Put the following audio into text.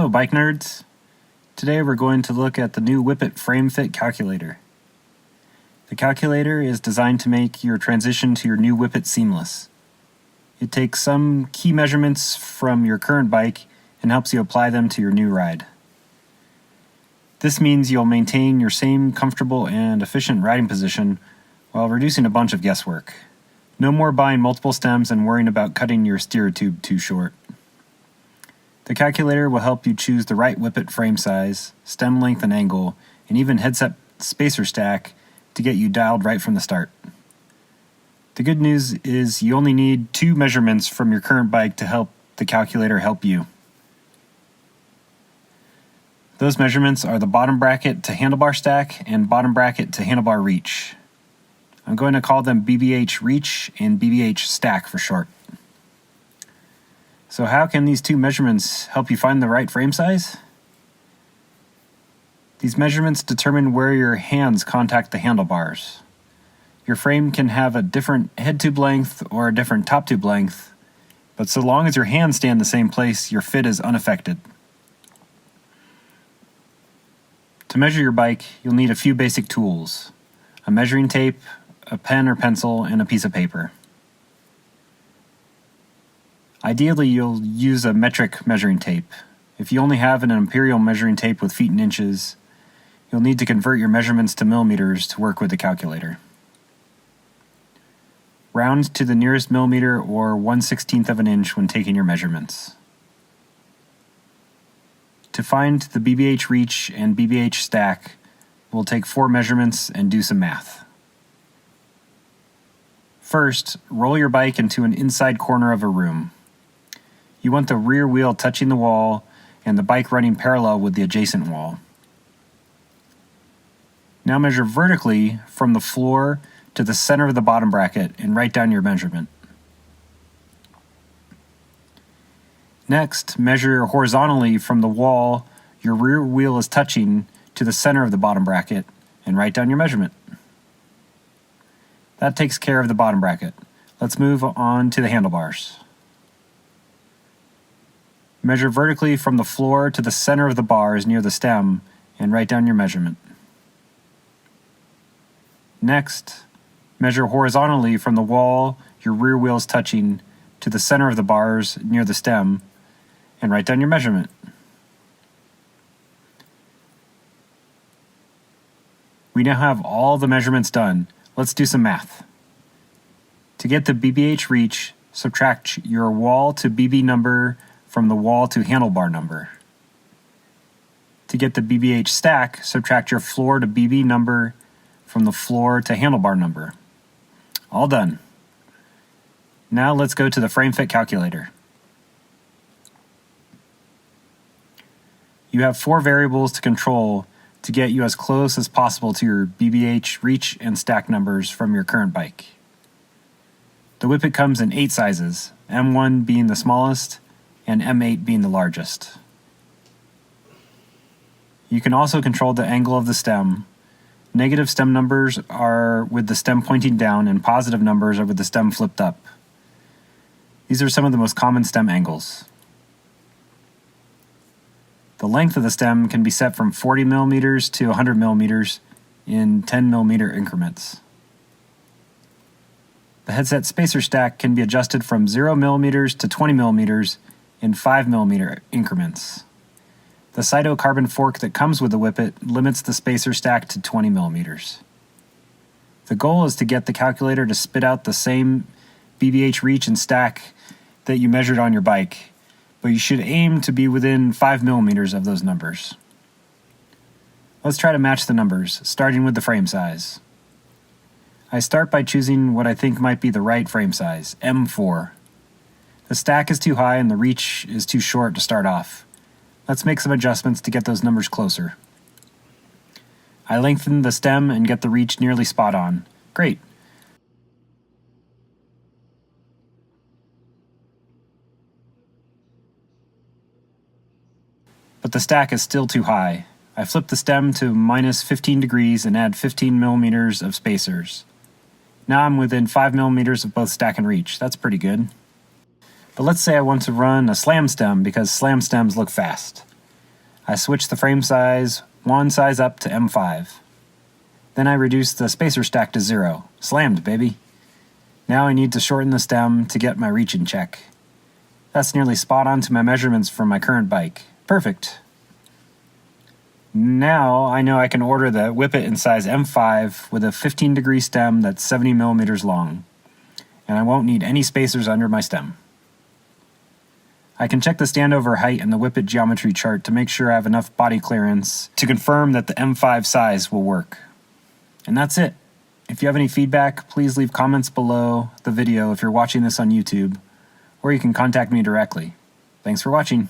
Hello bike nerds! Today we're going to look at the new Whippet Frame Fit Calculator. The calculator is designed to make your transition to your new Whippet seamless. It takes some key measurements from your current bike and helps you apply them to your new ride. This means you'll maintain your same comfortable and efficient riding position while reducing a bunch of guesswork. No more buying multiple stems and worrying about cutting your steer tube too short. The calculator will help you choose the right Whippet frame size, stem length and angle, and even headset spacer stack to get you dialed right from the start. The good news is you only need 2 measurements from your current bike to help the calculator help you. Those measurements are the bottom bracket to handlebar stack and bottom bracket to handlebar reach. I'm going to call them BBH reach and BBH stack for short. So how can these 2 measurements help you find the right frame size? These measurements determine where your hands contact the handlebars. Your frame can have a different head tube length or a different top tube length, but so long as your hands stay in the same place, your fit is unaffected. To measure your bike, you'll need a few basic tools: a measuring tape, a pen or pencil, and a piece of paper. Ideally, you'll use a metric measuring tape. If you only have an imperial measuring tape with feet and inches, you'll need to convert your measurements to millimeters to work with the calculator. Round to the nearest millimeter or 1/16 of an inch when taking your measurements. To find the BBH reach and BBH stack, we'll take 4 measurements and do some math. First, roll your bike into an inside corner of a room. You want the rear wheel touching the wall and the bike running parallel with the adjacent wall. Now measure vertically from the floor to the center of the bottom bracket and write down your measurement. Next, measure horizontally from the wall your rear wheel is touching to the center of the bottom bracket and write down your measurement. That takes care of the bottom bracket. Let's move on to the handlebars. Measure vertically from the floor to the center of the bars near the stem and write down your measurement. Next, measure horizontally from the wall your rear wheel is touching to the center of the bars near the stem and write down your measurement. We now have all the measurements done. Let's do some math. To get the BBH reach, subtract your wall to BB number from the wall to handlebar number. To get the BBH stack, subtract your floor to BB number from the floor to handlebar number. All done. Now let's go to the frame fit calculator. You have 4 variables to control to get you as close as possible to your BBH reach and stack numbers from your current bike. The Whippet comes in 8 sizes, M1 being the smallest and M8 being the largest. You can also control the angle of the stem. Negative stem numbers are with the stem pointing down and positive numbers are with the stem flipped up. These are some of the most common stem angles. The length of the stem can be set from 40 millimeters to 100 millimeters in 10 millimeter increments. The headset spacer stack can be adjusted from 0 millimeters to 20 millimeters in 5 millimeter increments. The cytocarbon fork that comes with the Whippet limits the spacer stack to 20 millimeters. The goal is to get the calculator to spit out the same BBH reach and stack that you measured on your bike, but you should aim to be within 5 millimeters of those numbers. Let's try to match the numbers, starting with the frame size. I start by choosing what I think might be the right frame size, M4. The stack is too high and the reach is too short to start off. Let's make some adjustments to get those numbers closer. I lengthen the stem and get the reach nearly spot on. Great. But the stack is still too high. I flip the stem to minus 15 degrees and add 15 millimeters of spacers. Now I'm within 5 millimeters of both stack and reach. That's pretty good. But let's say I want to run a slam stem because slam stems look fast. I switch the frame size one size up to M5. Then I reduce the spacer stack to 0. Slammed, baby. Now I need to shorten the stem to get my reach in check. That's nearly spot on to my measurements from my current bike. Perfect. Now I know I can order the Whippet in size M5 with a 15-degree stem that's 70 millimeters long, and I won't need any spacers under my stem. I can check the standover height in the Whippet geometry chart to make sure I have enough body clearance to confirm that the M5 size will work. And that's it. If you have any feedback, please leave comments below the video if you're watching this on YouTube, or you can contact me directly. Thanks for watching.